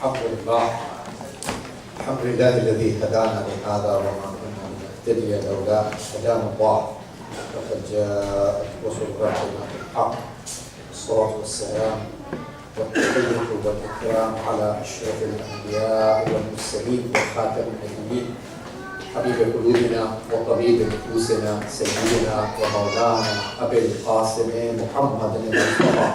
الحمد لله الذي هدانا لهذا وما كنا لنهتدي لولا أن هدانا الله لقد جاءت رسل ربنا بالحق والصلاة والسلام والتحية والإكرام على أشرف الأنبياء والمرسلين وخاتم النبيين حبيب قلوبنا وطبيب نفوسنا سيدنا ومولانا أبي القاسم محمد المصطفى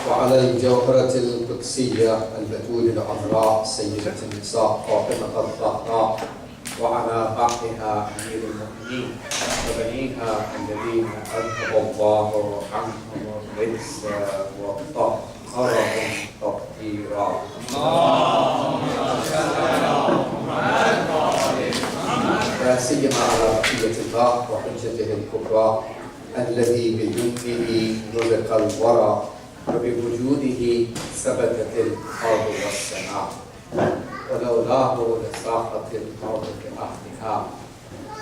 وعلى الجوهرة القدسية البتول العذراء سيدة النساء فاطمة الزهراء وعلى بعضها أمير المؤمنين وبنيها الذين أذهب الله عنهم الرجس وطهرهم تطهيرا. لا سيما على بقية الله وحجته الكبرى الذي بجنده رزق الورى وبوجوده ثبتت الأرض والسماء ولولاه لساقت الأرض بأهلها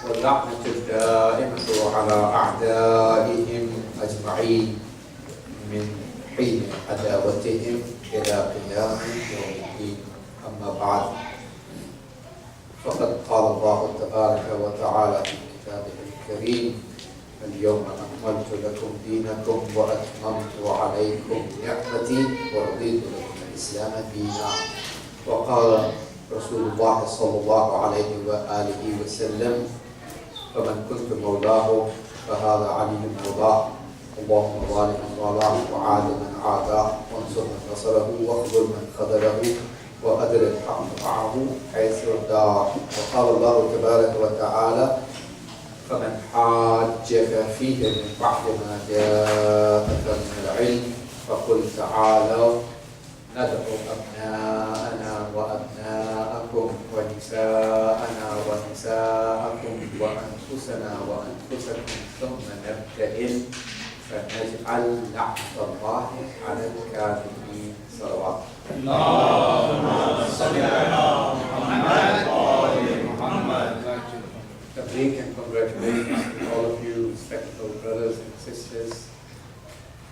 واللعنة الدائمة على أعدائهم أجمعين من حين عداوتهم إلى قيام يوم الدين. أما بعد فقد قال الله تبارك وتعالى في كتابه الكريم: اليوم أكملت لكم دينكم وأتممت عليكم نعمتي ورضيت لكم الإسلام دينا. وقال رسول الله صلى الله عليه وآله وسلم: فمن كنت مولاه فهذا علي مولاه، اللهم ظالم من والاه وعاد من عاداه وانصر من نصره واخذل من خذله وأدر الحق معه حيث رداه. وقال الله تبارك وتعالى: فمن حاجك فيه من بعد ما جاءك من العلم فقل تعالوا ندعو أبناءنا وأبناءكم ونساءنا ونساءكم وأنفسنا وأنفسكم ثم نبتهل فنجعل لعنة الله على الكاذبين. صلوات اللهم صل على محمد وآل محمد. Tabrik and congratulations to all of you, respectful brothers and sisters,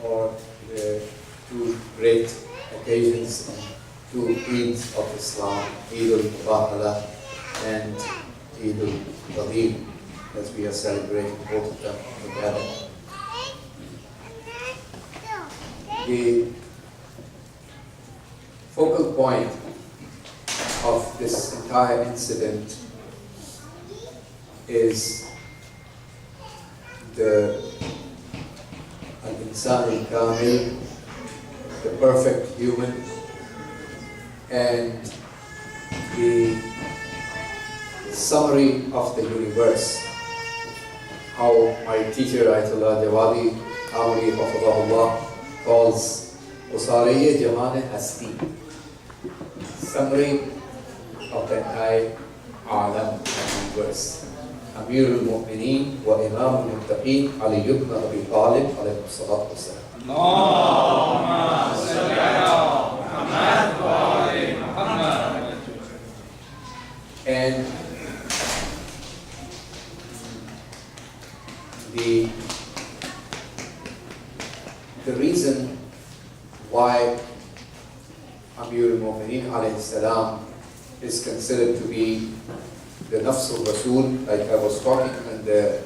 for the two great occasions and two Eids of Islam, Eid al-Mubahila and Eid al-Ghadeer, as we are celebrating both of them together. The focal point of this entire incident is the al-insan al-kamil, the perfect human, and the summary of the universe. How my teacher Ayatollah Jawadi Amri Hafidhahullah calls Usariye Jaman Hasti, summary of the entire alam universe. أمير المؤمنين وإمام المتقين علي بن أبي طالب عليه الصلاة والسلام. اللهم صل على محمد وآل محمد. And the reason why Amir al-Mu'mineen alayhi salam is considered to be the Nafs al-Rasul, like I was talking in the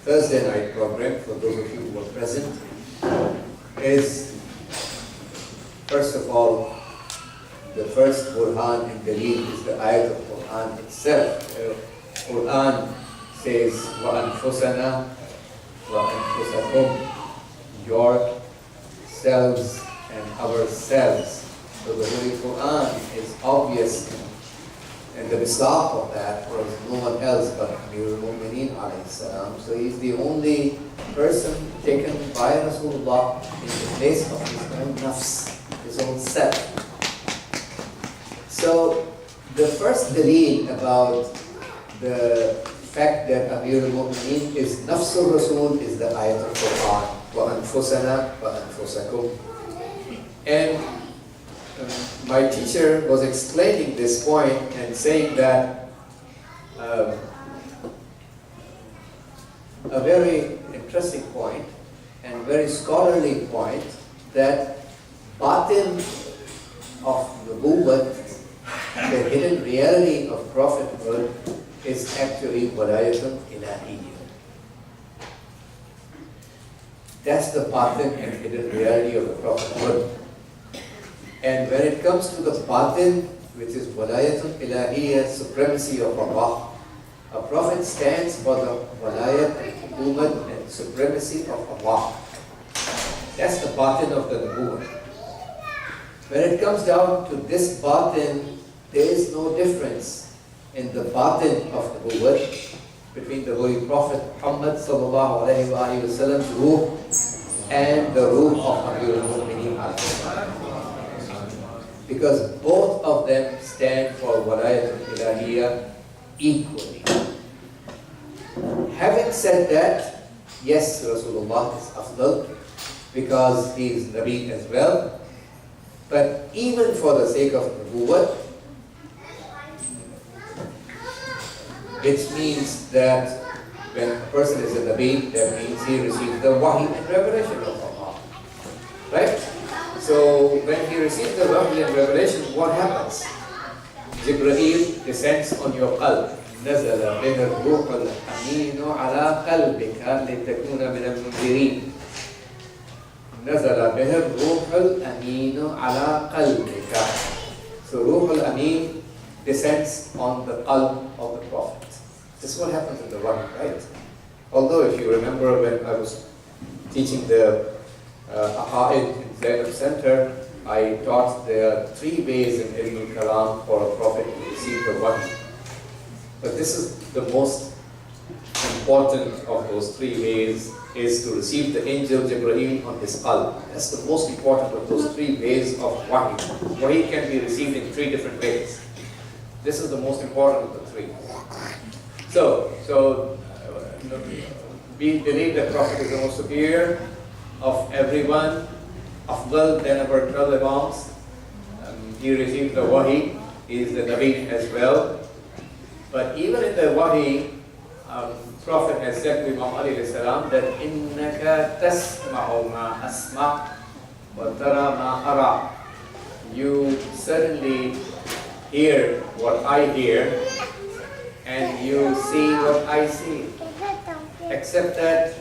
Thursday night program, for those of you who were present, is first of all, the first Burhan in Dalil is the ayat of Quran itself. Quran says, وَأَنفُسَنَا وَأَنفُسَكُمْ, yourselves and ourselves. So the Holy Quran is obvious, and the misaq of that was no one else but Amir al-Mu'mineen alayhi salam. So he's the only person taken by Rasulullah in the place of his own nafs, his own self. So the first dalil about the fact that Amir al-Mu'mineen is nafs al-Rasul is the ayat of Quran, وَأَنفُسَنَا وَأَنفُسَكُمْ. And my teacher was explaining this point and saying that a very interesting point and very scholarly point that batin of nubuwwat, the hidden reality of prophethood, is actually walayatun ilahiyya. That's the batin and hidden reality of the prophethood. And when it comes to the batin, which is walayatun ilahiyya, supremacy of Allah, a prophet stands for the walayat and hukumat and supremacy of Allah. That's the batin of the nubuwwat. When it comes down to this batin, there is no difference in the batin of nubuwwat between the Holy Prophet Muhammad sallallahu alayhi wa sallam's ruh and the ruh of Amir al-Mu'mineen alayhi salam. Because both of them stand for walayat al-ilahiyya equally. Having said that, yes, Rasulullah is afdal because he is Nabi as well. But even for the sake of nubuwwat, which means that when a person is a Nabi, that means he received the wahi and revelation of Allah. Right? So when he receives the wahi and revelation, what happens? Jibreel descends on your qalb. نزل به الروح الأمين على قلبك لتكون من المنذرين. نزل به الروح الأمين على قلبك. So Ruh al-Amin descends on the qalb of the Prophet. This is what happens in the Wahy, right? Although if you remember when I was teaching the Aqaid in Zainab Center, I taught there are 3 ways in Ilm al-Kalam for a Prophet to receive the Wahy. But this is the most important of those 3 ways, is to receive the angel Jibreel on his qalb. That's the most important of those 3 ways of wahi. Wahi can be received in 3 different ways. This is the most important of the 3. We believe that Prophet is the most superior of everyone, afdal than our 12 Imams. He received the wahi, he is the Nabi as well. But even in the wahi, Prophet has said to Imam Ali salam that innaka tasma'u ma asma' wa tara ma ara. You certainly hear what I hear and you see what I see. Except that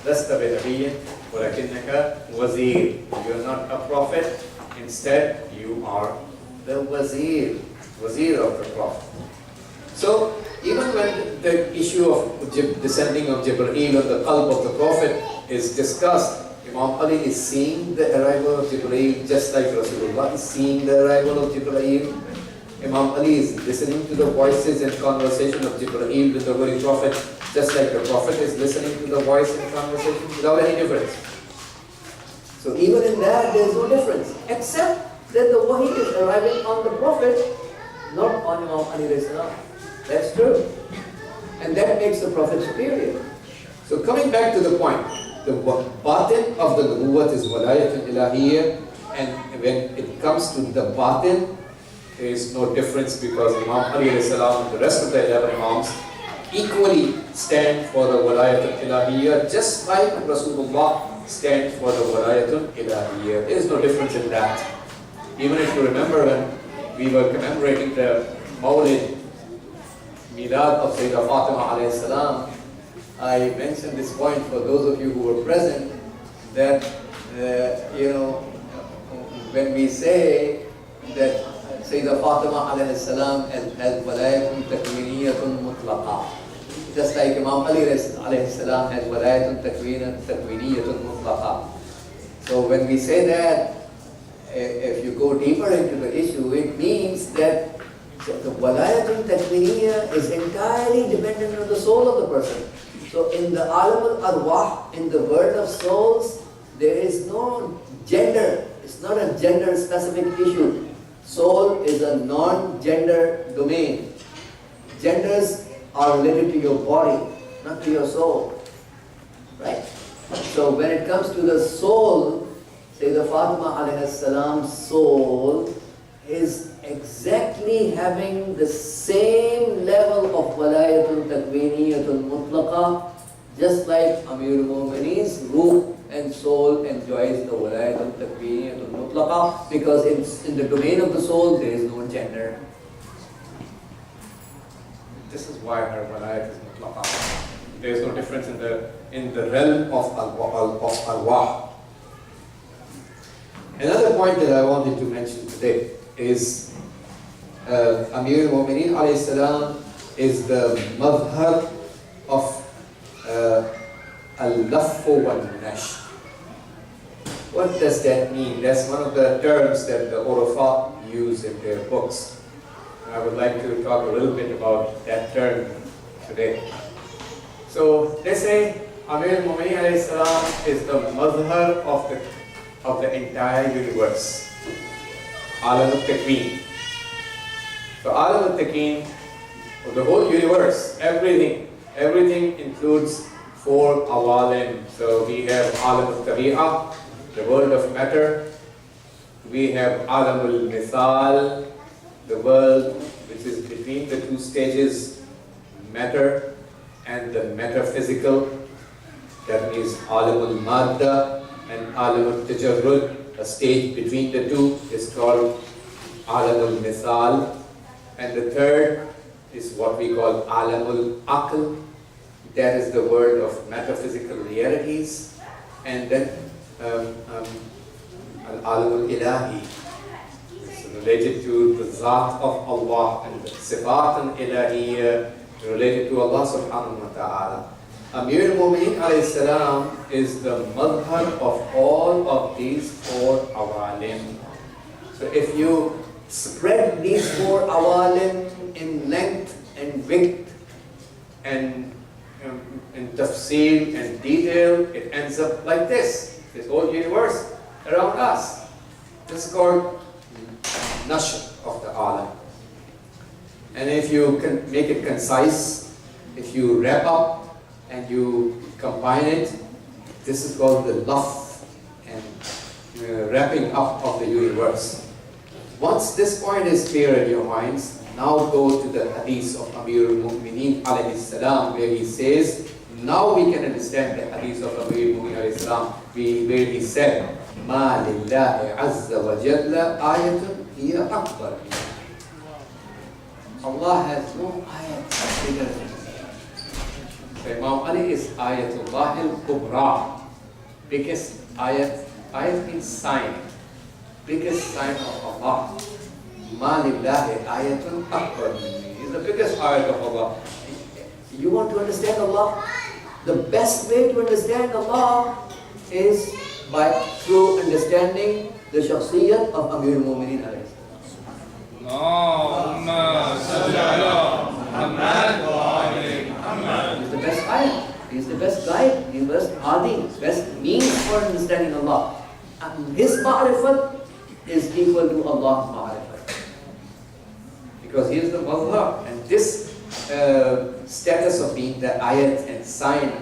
lasta bi nabiyyin walakinnaka wazir. You are not a prophet, instead you are the wazir of the Prophet. So, even when the issue of descending of Jibreel on the qalb of the Prophet is discussed, Imam Ali is seeing the arrival of Jibreel just like Rasulullah is seeing the arrival of Jibreel. Imam Ali is listening to the voices and conversation of Jibreel with the Holy Prophet just like the Prophet is listening to the voice and conversation without any difference. So even in that there is no difference, except that the wahi is arriving on the Prophet, not on Imam Ali salam. That's true. And that makes the Prophet superior. So coming back to the point, the batin of the nubuwwat is walayat al-ilahiyya, and when it comes to the batin, there is no difference because Imam Ali salam and the rest of the 11 Imams equally stand for the walayat al-ilahiyya, just like Rasulullah stands for the walayat al-ilahiyya. There is no difference in that. Even if you remember when we were commemorating the Mawlid, Milad of Sayyidah Fatima alayhi salam, I mentioned this point for those of you who were present, that when we say that Sayyidah Fatima alayhi salam has walayatun takwiniyatun mutlaqa, just like Imam Ali alayhi salam has walayatun takwiniyatun mutlaqa. So when we say that, if you go deeper into the issue, it means that the walayatun takwiniyya is entirely dependent on the soul of the person. So in the alam al-arwah, in the world of souls, there is no gender. It's not a gender specific issue. Soul is a non-gender domain. Genders are related to your body, not to your soul. Right? So when it comes to the soul, Sayyidah Fatima alayhi salam's soul is exactly having the same level of walayatun takwiniyatun mutlaqa, just like Amir al-Mu'mineen's ruh and soul enjoys the walayat al-takwiniyat al-mutlaqa, because in the domain of the soul there is no gender. This is why her walayat is mutlaqa. There is no difference in the realm of arwah. Another point that I wanted to mention today is Amir al-Mu'mineen alayhi salam is the madhhar of al-laffu wal-nashr. What does that mean? That's one of the terms that the Urafa use in their books. I would like to talk a little bit about that term today. So they say Amir al-Mu'mineen alayhi salam is the madhhar of the entire universe. Alam al-Takween. So Alam al-Takween, the whole universe, everything includes 4 awalim. So we have Alam al-Tabi'ah, the world of matter. We have Alam al-Mithal, the world which is between the 2 stages, matter and the metaphysical. That means Alam al-Madda and Alam al-Tajarrud. A stage between the 2 is called Alam al-Mithal. And the third is what we call Alam al-Aql. That is the world of metaphysical realities. And then Al-Alam al-Ilahi. It's related to the Zat of Allah and the Sifat al-Ilahiyya related to Allah subhanahu wa ta'ala. Amir al-Mu'mineen alayhi salam is the madhhar of all of these 4 awalim. So if you spread these 4 awalim in length and width and in tafsir and detail, it ends up like this whole universe around us. This is called nashr of the alam. And if you can make it concise, if you wrap up and you combine it, this is called the laf and wrapping up of the universe. Once this point is clear in your minds, now go to the hadith of Amir al-Mu'mineen alayhi salam, where he says, now we can understand the hadith of Amir al-Mu'mineen alayhi salam, where he said, مَا لِلَّهِ عَزَّ وَجَلَّ آيَةٌ هِيَ أَكْبَرُ. Allah has no ayat bigger than him. So Imam Ali is Ayatullah al-Kubra, biggest ayat. Ayat means sign, biggest sign of Allah. Ma lillahi ayatun akbar minni. He's the biggest ayat of Allah. You want to understand Allah? The best way to understand Allah is through understanding the shakhsiyyat of Amir al-Mu'mineen alayhi salam. Allahumma salli ala Muhammad wa ali Muhammad. He's the best ayat. He's the best guide. He's the best hadi, best means for understanding Allah. And his ma'rifat is equal to Allah's ma'rifat. Because he is the mazhar. And this status of being the ayat and sign,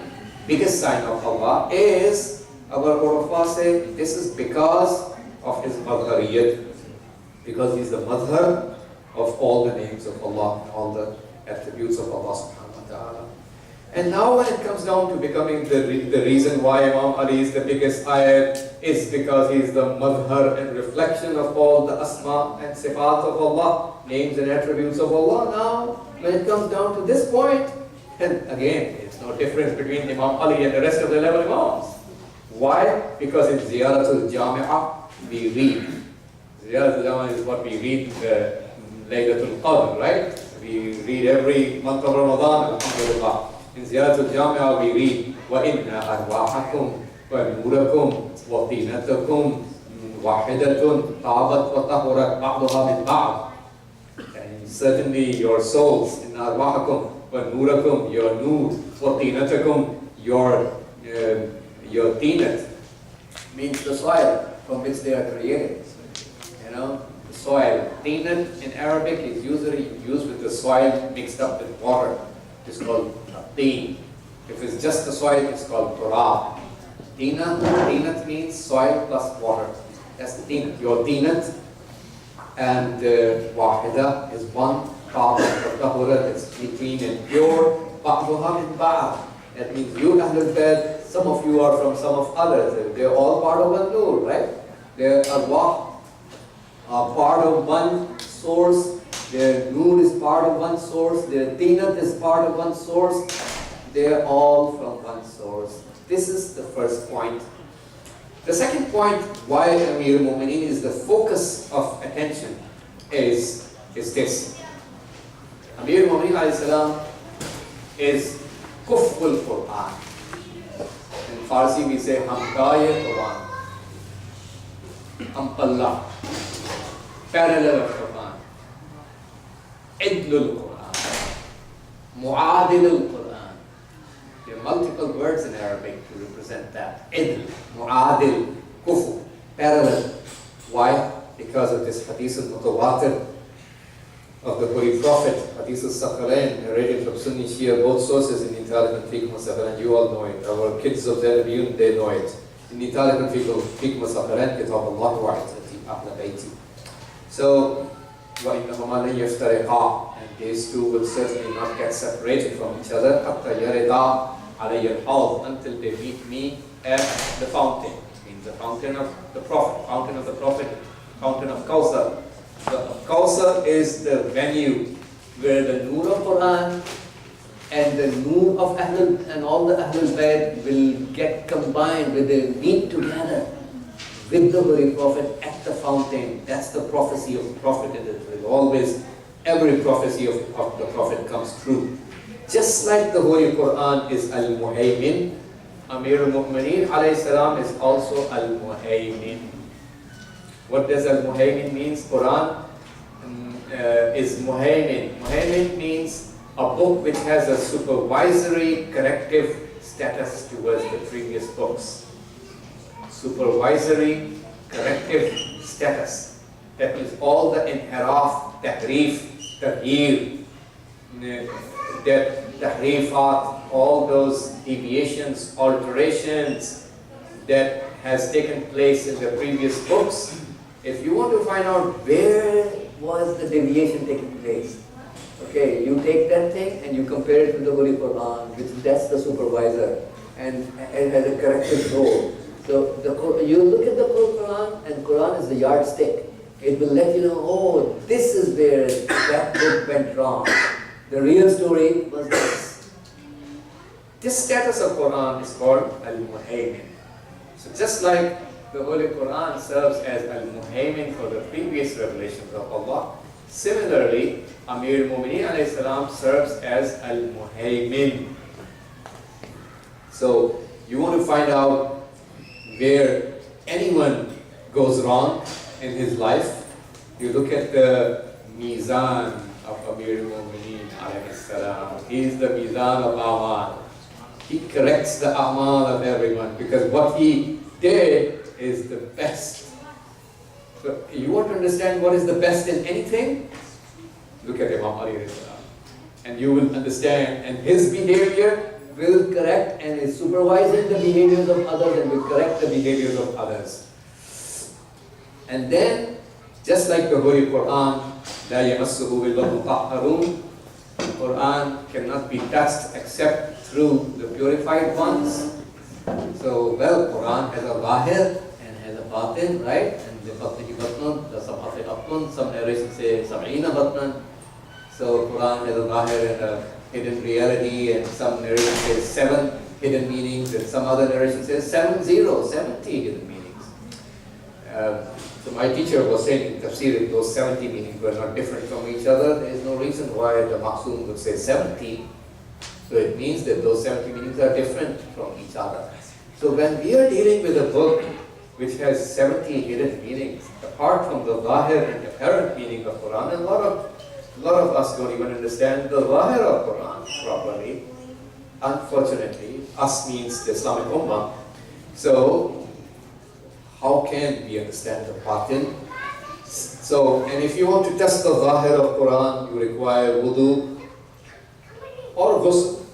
biggest sign of Allah, is, our Urafa say, this is because of his mazhariyat. Because he is the mazhar of all the names of Allah, all the attributes of Allah subhanahu wa ta'ala. And now when it comes down to becoming the reason why Imam Ali is the biggest ayat is because he is the madhar and reflection of all the asma and sifat of Allah, names and attributes of Allah. Now, when it comes down to this point, and again, it's no difference between Imam Ali and the rest of the 11 Imams. Why? Because in Ziyaratul Jami'ah, we read. Ziyaratul Jami'ah is what we read Laylatul Qadr, right? We read every month of Ramadan, alhamdulillah. In Ziyaratul Jami'ah we read وَإِنَّ أَرْوَاحَكُمْ وَنُورَكُمْ وَطِينَتَكُمْ وَاحِدَةٌ طَابَتْ وَطَهُرَتْ بَعْضُهَا مِنْ بَعْضٍ. And certainly your souls, in أَرْوَاحَكُمْ وَنُورَكُمْ, your nur, وَطِينَتَكُمْ, your tinat, means the soil from which they are created. You know, the soil. Tinat in Arabic is usually used with the soil mixed up with water. It's called teen. If it's just the soil, it's called turab. Tinat means soil plus water. That's the tinat. Your tinat. And wahida is one. Tahura is clean and pure. Ba'duha min ba'd. That means you Ahlul Bayt, some of you are from some of others. They're all part of one nur, right? Their arwah are part of one source. Their nur is part of one source. Their tinat is part of one source. They're all from one source. This is the first point. The second point why Amir al-Mu'mineen is the focus of attention is this. Amir al-Mu'mineen alayhi salam is Kuful Quran. In Farsi we say Hamdaye Quran. Hampallah. Parallel of Quran. Idlul Quran. Mu'adilul Quran. There are multiple words in Arabic to represent that. Idl, Mu'adil, Kufu, parallel. Why? Because of this Hadith al-Mutawatir of the Holy Prophet, Hadith al-Sakharain, narrated from Sunni Shia, both sources in Italian and Fiqh Masakharan, you all know it. Our kids of Zainab, they know it. In Italian and Fiqh Masakharan, Kitab Allah wa'itati ahla bayti. So, وَإِنَّهُمَا لَن يَفْتَرِقَا, and these two will certainly not get separated from each other, حَتَّى يَرِدَا عَلَيَّ الْحَوْض, until they meet me at the fountain. It means the fountain of the Prophet, fountain of the Prophet, fountain of Kawthar. The Kawthar is the venue where the Nur of Quran and the Nur of Ahlul and all the Ahlul Bayt will get combined, where they meet together with the Holy Prophet at the fountain. That's the prophecy of the Prophet. It is always, every prophecy of the Prophet comes true. Just like the Holy Quran is Al-Muhaymin, Amir al-Mu'mineen alayhi salam is also Al-Muhaymin. What does Al-Muhaymin means? Quran is Muhaymin. Muhaymin means a book which has a supervisory corrective status towards the previous books. Supervisory corrective status. That means all the inhiraf, tahrif, tahir, that tahrifat, all those deviations, alterations that has taken place in the previous books. If you want to find out where was the deviation taking place, okay, you take that thing and you compare it with the Holy Quran, which that's the supervisor, and it has a corrective role. So you look at the Quran, and Quran is the yardstick. It will let you know, oh, this is where that book went wrong. The real story was this. This status of Quran is called Al-Muhaymin. So just like the Holy Quran serves as Al-Muhaymin for the previous revelations of Allah, similarly, Amir al-Mu'mineen alayhi salam serves as Al-Muhaymin. So you want to find out where anyone goes wrong in his life, you look at the Mizan of Amir al-Mu'mineen alayhi salam. He is the Mizan of Amal. He corrects the Amal of everyone, because what he did is the best. So you want to understand what is the best in anything? Look at Imam Ali alayhi salam, and you will understand, and his behavior will correct and is supervising the behaviors of others and will correct the behaviors of others. And then, just like the Holy Quran, لا يمسه إلا المطهرون, the Quran cannot be touched except through the purified ones. So, well, Quran has a zahir and has a batin, right? And the batni batnan, the sab'ati batnan, some narrations say sab'ina batnan. So, Quran has a zahir and a hidden reality, and some narration says 7 hidden meanings, and some other narration says 70 hidden meanings. So my teacher was saying in Tafsir, those 70 meanings were not different from each other. There is no reason why the Maqsoom would say 70. So it means that those 70 meanings are different from each other. So when we are dealing with a book which has 70 hidden meanings, apart from the Zahir and apparent meaning of Quran, and a lot of us don't even understand the Zahir of Quran properly. Unfortunately, us means the Islamic Ummah. So how can we understand the batin? So, and if you want to test the Zahir of Quran, you require wudu or ghusl.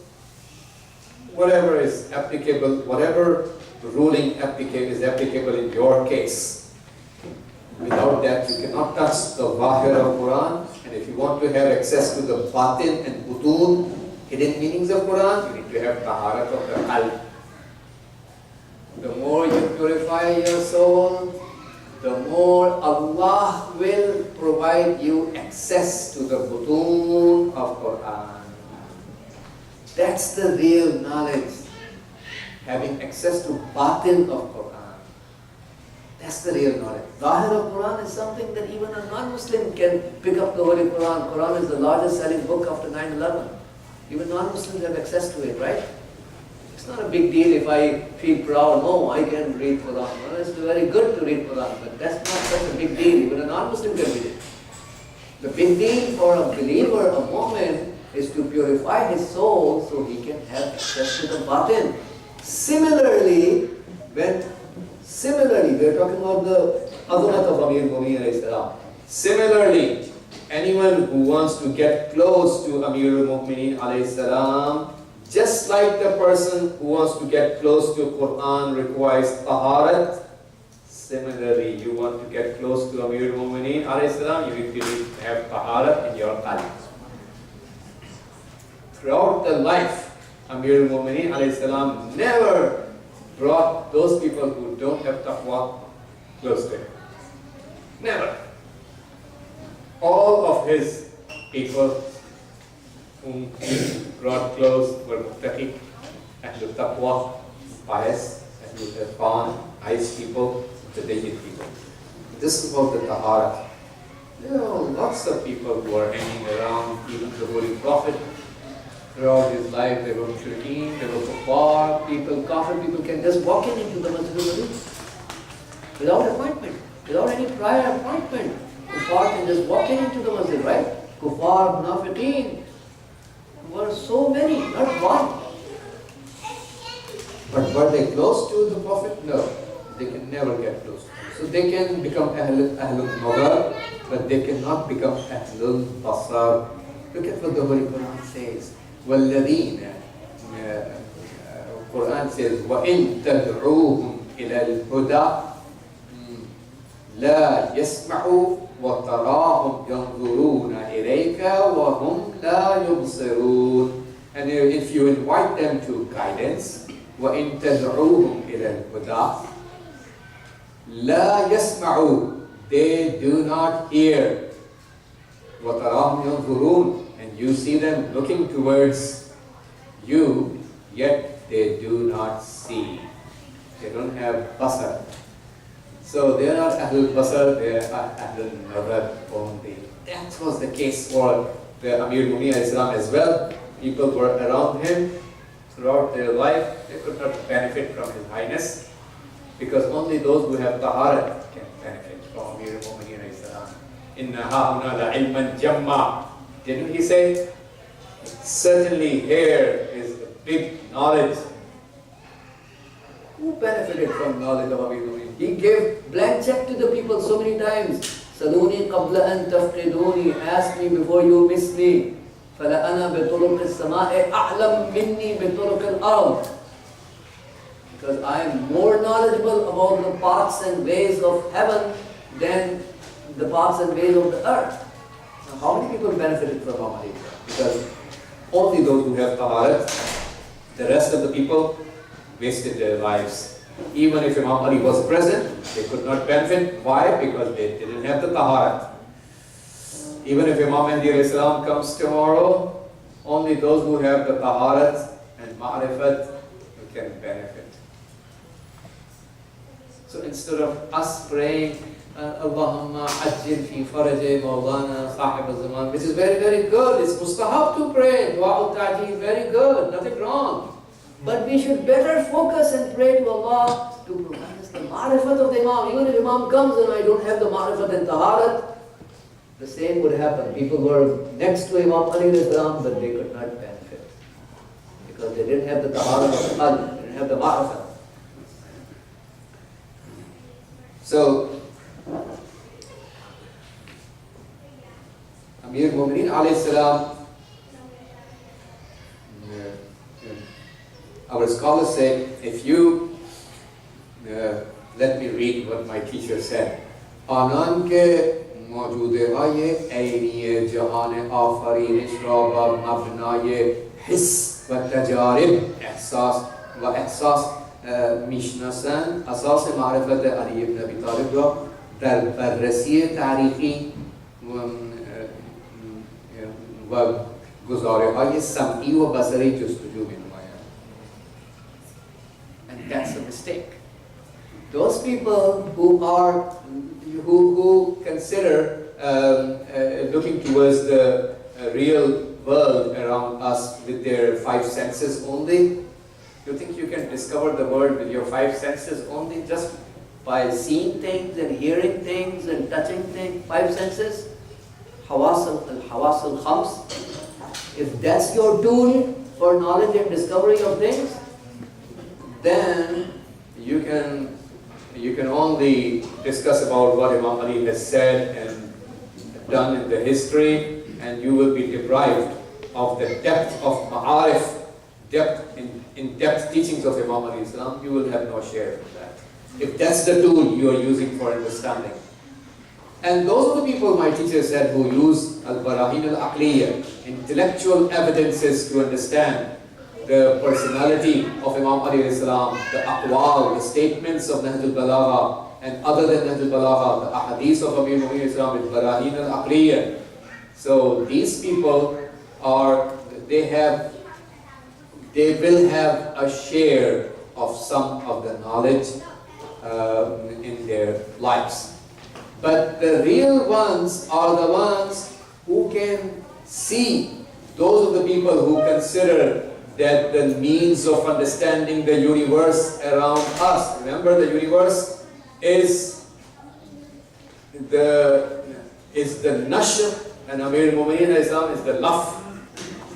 Whatever is applicable, whatever ruling is applicable in your case. Without that, you cannot touch the Zahir of Quran. And if you want to have access to the batin and butun, hidden meanings of Quran, you need to have taharat of the qalb. The more you purify your soul, the more Allah will provide you access to the butun of Quran. That's the real knowledge. Having access to batin of Quran. That's the real knowledge. Zahir of Quran is something that even a non-Muslim can pick up the Holy Quran. Quran is the largest selling book after 9/11. Even non-Muslims have access to it, right? It's not a big deal if I feel proud, no, I can read Quran. Well, it's very good to read Quran, but that's not such a big deal. Even a non-Muslim can read it. The big deal for a believer, a mu'min, is to purify his soul so he can have access to the batin. Similarly, we're talking about the azamat of Amir Mu'mineen alayhi salam. Similarly, anyone who wants to get close to Amir Mu'mineen alayhi salam, just like the person who wants to get close to Quran requires taharat, similarly, you want to get close to Amir Mu'mineen alayhi salam, you need to have taharat in your qalb. Throughout the life, Amir al-Mu'mineen alayhi salam never brought those people who don't have taqwa close to him. Never. All of his people whom he brought close were muttaqi, ahlul taqwa, pious, ahlul irfan, nice people, mutadayyid people. This is about the taharat. There are lots of people who are hanging around, even the Holy Prophet. Throughout his life, they were mushrikeen, they were kuffar, kafir people can just walk into the Masjid al-Nabi without appointment, without any prior appointment. Kuffar can just walk into the Masjid, right? Kuffar, munafiqeen, were so many, not one. But were they close to the Prophet? No, they can never get close. So they can become Ahlul Nazar, but they cannot become Ahlul Basar. Look at what the Holy Quran says. وَالَّذِينَ Quran says وَإِن تَدْعُوهُمْ إِلَى الْهُدَى لَا يَسْمَعُوا وَتَرَاهُمْ يَنْظُرُونَ إِلَيْكَ وَهُمْ لَا يُبْصِرُونَ. And if you invite them to guidance, وَإِن تَدْعُوهُمْ إِلَى الْهُدَى لَا يَسْمَعُوا, they do not hear. وَتَرَاهُمْ يَنْظُرُونَ, and you see them looking towards you, yet they do not see. They don't have basar. So they are not Ahlul Basar, they are Ahlul Nazar only. That was the case for the Amir Mu'mineen as well. People were around him throughout their life. They could not benefit from his highness, because only those who have taharat can benefit from Amir Mu'mineen. Inna ha'una la ilman jamma. Didn't he say? Certainly here is a big knowledge. Who benefited from knowledge of Amir Mu'mineen? He gave blank check to the people so many times. Saluni qabla an tafqiduni. Ask me before you miss me. Fala ana bituruq as-sama'i a'lam minni bituruq al-ard. Because I am more knowledgeable about the paths and ways of heaven than the paths and ways of the earth. Now, how many people benefited from Ahmadiyya? Because only those who have taharat, the rest of the people wasted their lives. Even if Imam Ali was present, they could not benefit. Why? Because they didn't have the taharat. Even if Imam Mahdi alayhi salam comes tomorrow, only those who have the taharat and ma'rifat can benefit. So instead of us praying, Allahumma ajil fi faraj Mawlana Sahib al-Zaman, which is very, very good. It's mustahab to pray. Dua ul-Ta'jeel, very good. Nothing wrong. But we should better focus and pray to Allah to provide us the ma'rifat of the Imam. Even if Imam comes and I don't have the ma'rifat and taharat, the same would happen. People were next to Imam Ali al-Islam, but they could not benefit. Because they didn't have the taharat of Ali, they didn't have the ma'rifat. So, Amir Mu'mineen alayhi salam, our scholars say, if you, let me read what my teacher said. آنان که موجوده های عینی جهان آفرینش را بر مبنای حس و تجارب احساس میشناسن اساس معرفت علی ابن ابی طالب را در بررسی تاریخی و گزاره‌های سمعی و بصری جستجو می‌نمایند. And that's a mistake. Those people who consider looking towards the real world around us with their five senses only, you think you can discover the world with your five senses only just by seeing things and hearing things and touching things? Five senses? Hawas al-Khams. If that's your tool for knowledge and discovery of things, then you can only discuss about what Imam Ali has said and done in the history, and you will be deprived of the depth of ma'arif, in-depth teachings of Imam Ali Islam. You will have no share in that. If that's the tool you are using for understanding. And those are the people, my teacher said, who use al-barahin al-aqliya, intellectual evidences to understand the personality of Imam Ali Islam, the aqwal, the statements of Nahj al-Balagha, and other than Nahj al-Balagha, the ahadith of Amir Mu'min Islam with barahin al-aqliya. So these people they will have a share of some of the knowledge in their lives. But the real ones are the ones who can see. Those are the people who consider that the means of understanding the universe around us. Remember, the universe is the nashr, and Amir al-Mu'mineen Islam is the laf.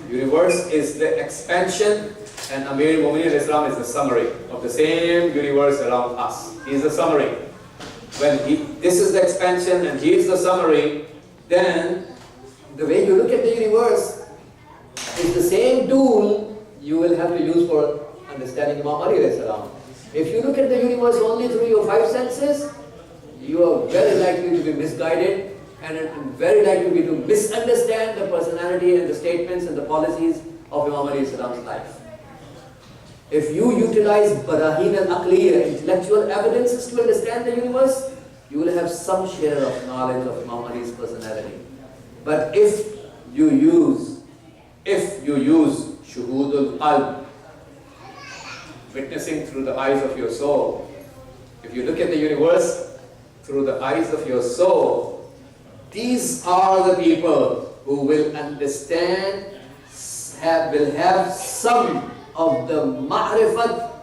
Universe is the expansion, and Amir al-Mu'mineen Islam is the summary of the same universe around us. He is the summary. When this is the expansion and he is the summary, then the way you look at the universe is the same tool you will have to use for understanding Imam Ali alayhi salam. If you look at the universe only through your five senses, you are very likely to be misguided and very likely to misunderstand the personality and the statements and the policies of Imam Ali salam's life. If you utilize barahin al-aqliya, intellectual evidences to understand the universe, you will have some share of knowledge of Imam Ali's personality. But if you use shuhud al-qalb, witnessing through the eyes of your soul, if you look at the universe through the eyes of your soul, these are the people who will understand, will have some of the ma'rifat,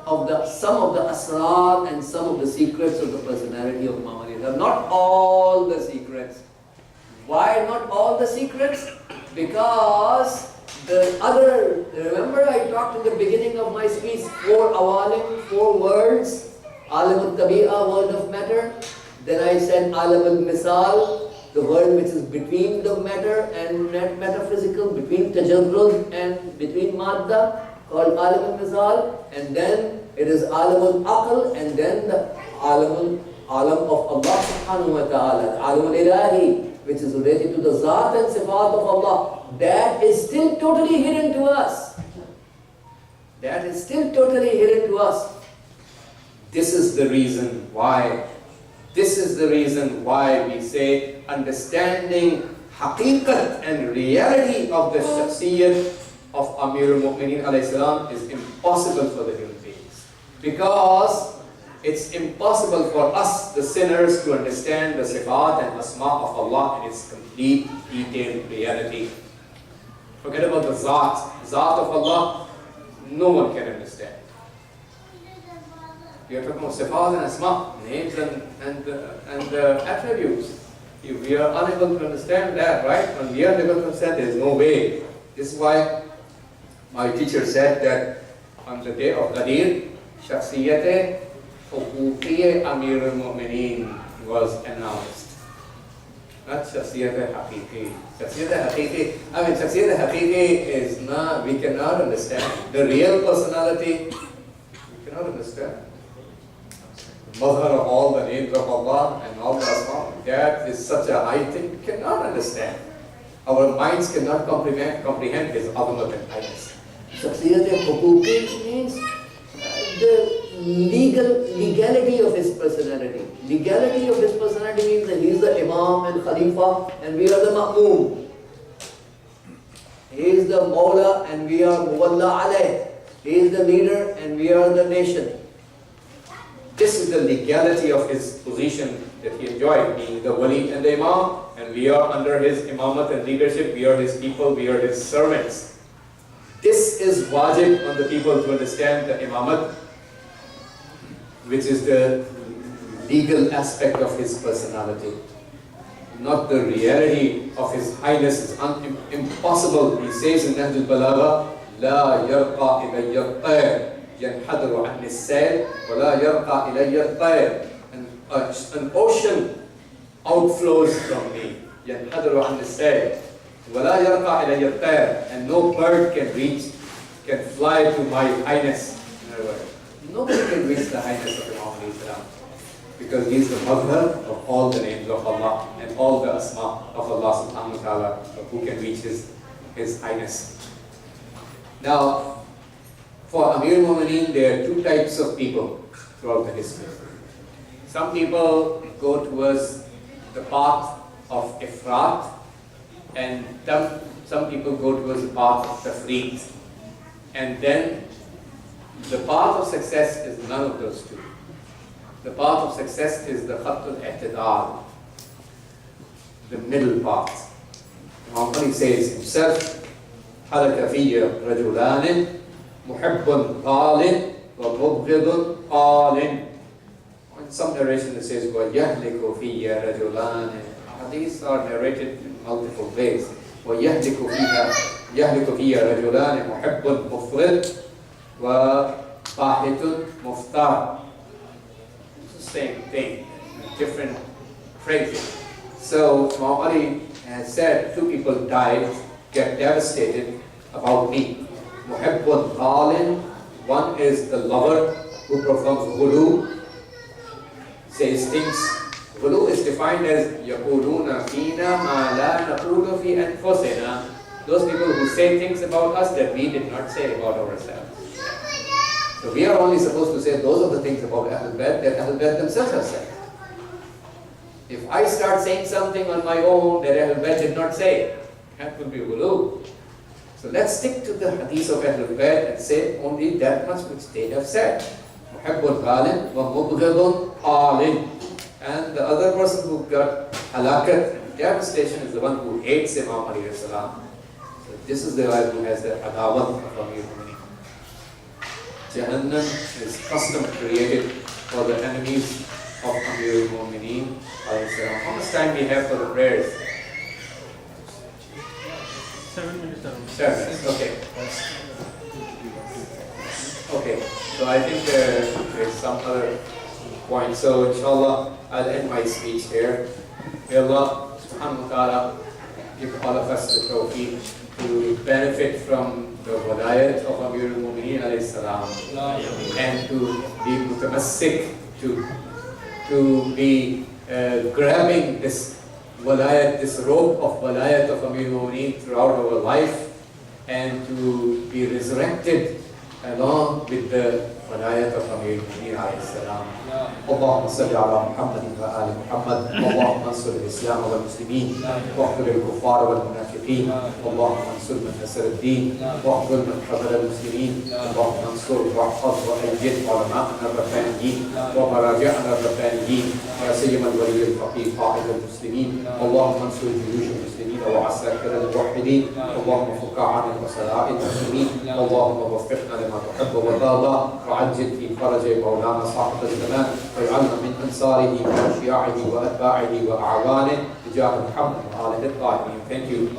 some of the asrar and some of the secrets of the personality of Imam Ali. Not all the secrets. Why not all the secrets? Because remember I talked in the beginning of my speech, 4 awalim, 4 words, alim al-tabi'a, word of matter. Then I said alim al-misal, the word which is between the matter and metaphysical, between tajarrud and between madda, called alim al-misal, and then it is alim al-aql, and then the alim of Allah subhanahu wa ta'ala, alim al-ilahi, which is related to the zat and sifat of Allah. That is still totally hidden to us. That is still totally hidden to us. This is the reason why we say understanding haqiqat and reality of the shakhsiyyat of Amir al-Mu'mineen alayhi salam is impossible for the human beings. Because it's impossible for us, the sinners, to understand the sifat and asma of Allah in its complete, detailed reality. Forget about the zat of Allah, no one can understand. We are talking about sifat and asma, names and attributes. If we are unable to understand that, right? When we are unable to understand, there is no way. This is why my teacher said that on the day of Ghadeer, shakhsiyat huquqiyya Amir al-Mu'mineen was announced. Not shakhsiyat haqiqi. Shakhsiyat haqiqi is not, we cannot understand. The real personality, we cannot understand. Mazhar of all the names of Allah and all the asma, that is such a high thing, we cannot understand. Our minds cannot comprehend His azamat and highness. Shakhsiyat huquqi means the legality of his personality. Legality of his personality means that he is the Imam and Khalifa and we are the Ma'moom. He is the Mawla and we are Muwalla alayh. He is the leader and we are the nation. This is the legality of his position that he enjoyed, being the Wali and the Imam, and we are under his Imamat and leadership, we are his people, we are his servants. This is wajib on the people to understand the Imamat, which is the legal aspect of his personality. Not the reality of his highness is impossible. He says in Nahj al-Balagha, لا يرقى إلي الطير ينحدر عن السيل ولا يرقى إلي الطير. An ocean outflows from me. ينحدر عن السيل ولا يرقى إلي الطير. And no bird can fly to my highness. In other words, nobody can reach the highness of Imam alayhi salam, because he is the mother of all the names of Allah and all the asma of Allah subhanahu wa ta'ala, who can reach his highness. Now, for Amir al-Mu'mineen, there are two types of people throughout the history. Some people go towards the path of Ifrat, and some people go towards the path of Tafreet. And then the path of success is none of those two. The path of success is the Khatt al-I'tidal, the middle path. Imam Ali says himself, حَلَكَ فِيَّ رَجُلَانٍ مُحِبٌّ قَالٍ وَمُبْغِضٌ قَالٍ. In some narration it says, وَيَهْلِكُ فِيَّ رَجُلَانٍ. Hadiths are narrated in multiple ways. وَيَهْلِكُ فِيَّ رَجُلَانٍ مُحِبٌّ مُفْرِطٌ وَقَاحِتٌ مُفْتَرٌ. Same thing, different phrases. So Imam Ali has said, two people died, get devastated about me. Muhibbun Ghalin, one is the lover who performs ghulu, says things. Ghulu is defined as yaquluna fina ma la naqulu fi anfusina. Those people who say things about us that we did not say about ourselves. So we are only supposed to say those are the things about Ahlul Bayt that Ahlul Bayt themselves have said. If I start saying something on my own that Ahlul Bayt did not say, that will be ghulu. So let's stick to the hadith of Ahlul Bayt and say only that much which they have said. Muhibbun Ghalin wa mubghidun qalin. And the other person who got halakat and devastation is the one who hates Imam alayhi salam. So this is the guy who has the adawat of Amir al-Mu'mineen. Jahannam is custom created for the enemies of Amir al-Mu'mineen. How much time we have for the prayers? 7 minutes. 7 minutes, okay. Okay, so I think there's some other point. So inshallah, I'll end my speech here. May Allah subhanahu wa ta'ala give all of us the tawfiq to benefit from the walayat of Amir al-Mu'mineen alayhi salam, and to be mutamassik, to be grabbing this walayat, this rope of walayat of Amir al-Mu'mineen throughout our life, and to be resurrected along with the walayat of Amir al-Mu'mineen alayhi salam. اللهم صل على محمد وآل محمد. اللهم انصر الإسلام والمسلمين واخذل الكفار والمنافقين. اللهم انصر من نصر الدين واخذل من خذل المسلمين. اللهم انصر واحفظ وأيد علماءنا الربانيين ومراجعنا الربانيين، ولا سيما الولي الفقيه قائد المسلمين. اللهم انصر جيوش المسلمين وعساكر الموحدين. اللهم فك عن وسلاء المسلمين. اللهم وفقنا لما تحب وترضى، وعجل في فرج مولانا صاحب الزمان، واجعلنا من انصاره واشياعه واتباعه واعوانه بجاه محمد وآله الطاهرين. Thank you.